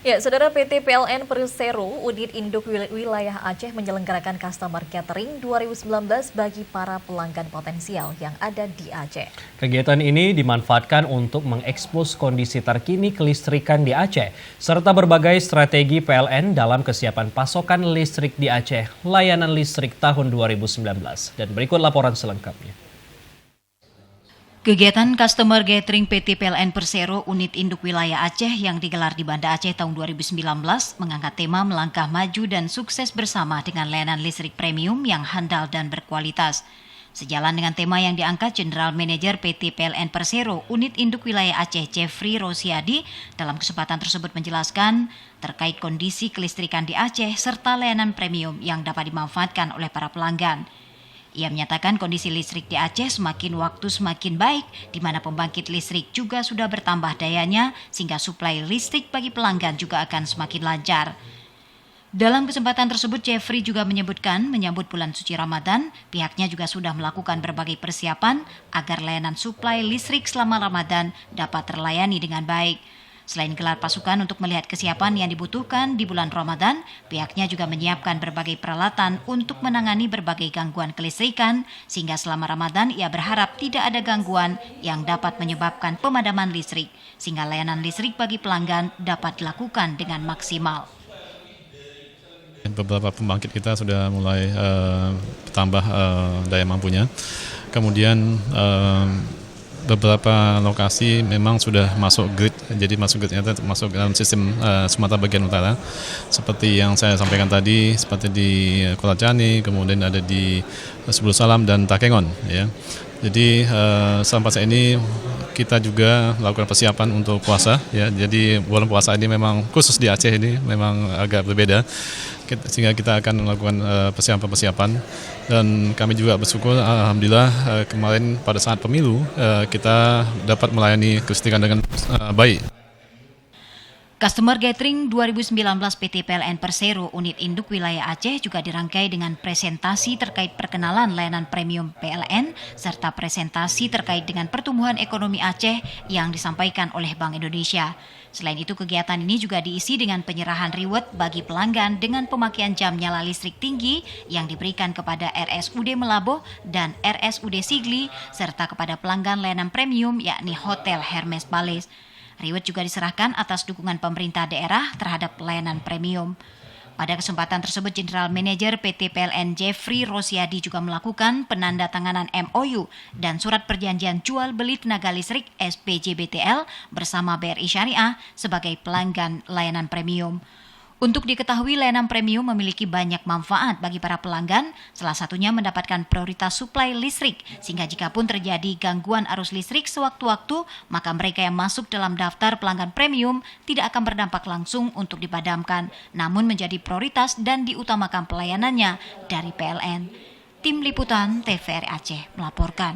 Ya, Saudara PT PLN Persero, Unit Induk Wilayah Aceh menyelenggarakan Customer Gathering 2019 bagi para pelanggan potensial yang ada di Aceh. Kegiatan ini dimanfaatkan untuk mengekspos kondisi terkini kelistrikan di Aceh, serta berbagai strategi PLN dalam kesiapan pasokan listrik di Aceh, layanan listrik tahun 2019. Dan berikut laporan selengkapnya. Kegiatan Customer Gathering PT PLN Persero Unit Induk Wilayah Aceh yang digelar di Banda Aceh tahun 2019 mengangkat tema melangkah maju dan sukses bersama dengan layanan listrik premium yang handal dan berkualitas. Sejalan dengan tema yang diangkat, General Manager PT PLN Persero Unit Induk Wilayah Aceh Jeffrey Rosiadi dalam kesempatan tersebut menjelaskan terkait kondisi kelistrikan di Aceh serta layanan premium yang dapat dimanfaatkan oleh para pelanggan. Ia menyatakan kondisi listrik di Aceh semakin waktu semakin baik, di mana pembangkit listrik juga sudah bertambah dayanya, sehingga suplai listrik bagi pelanggan juga akan semakin lancar. Dalam kesempatan tersebut, Jeffrey juga menyebutkan menyambut bulan suci Ramadan, pihaknya juga sudah melakukan berbagai persiapan agar layanan suplai listrik selama Ramadan dapat terlayani dengan baik. Selain gelar pasukan untuk melihat kesiapan yang dibutuhkan di bulan Ramadan, pihaknya juga menyiapkan berbagai peralatan untuk menangani berbagai gangguan kelistrikan, sehingga selama Ramadan ia berharap tidak ada gangguan yang dapat menyebabkan pemadaman listrik, sehingga layanan listrik bagi pelanggan dapat dilakukan dengan maksimal. Beberapa pembangkit kita sudah mulai bertambah daya mampunya. Kemudian beberapa lokasi memang sudah masuk grid, jadi masuk dalam sistem Sumatera bagian utara. Seperti yang saya sampaikan tadi, seperti di Kolacani, kemudian ada di Sebulu Salam dan Takengon. Ya. Jadi sampai saat ini kita juga melakukan persiapan untuk puasa. Ya. Jadi bulan puasa ini memang khusus di Aceh ini memang agak berbeda. Sehingga kita akan melakukan persiapan-persiapan dan kami juga bersyukur alhamdulillah kemarin pada saat pemilu kita dapat melayani kelistrikan dengan baik. Customer Gathering 2019 PT PLN Persero Unit Induk Wilayah Aceh juga dirangkai dengan presentasi terkait perkenalan layanan premium PLN serta presentasi terkait dengan pertumbuhan ekonomi Aceh yang disampaikan oleh Bank Indonesia. Selain itu, kegiatan ini juga diisi dengan penyerahan reward bagi pelanggan dengan pemakaian jam nyala listrik tinggi yang diberikan kepada RSUD Melaboh dan RSUD Sigli serta kepada pelanggan layanan premium yakni Hotel Hermes Palace. Reward juga diserahkan atas dukungan pemerintah daerah terhadap layanan premium. Pada kesempatan tersebut, General Manager PT PLN Jeffrey Rosiadi juga melakukan penandatanganan MOU dan surat perjanjian jual beli tenaga listrik SPJBTL bersama BRI Syariah sebagai pelanggan layanan premium. Untuk diketahui, layanan premium memiliki banyak manfaat bagi para pelanggan, salah satunya mendapatkan prioritas suplai listrik, sehingga jika pun terjadi gangguan arus listrik sewaktu-waktu, maka mereka yang masuk dalam daftar pelanggan premium tidak akan berdampak langsung untuk dipadamkan, namun menjadi prioritas dan diutamakan pelayanannya dari PLN. Tim Liputan TVRI Aceh melaporkan.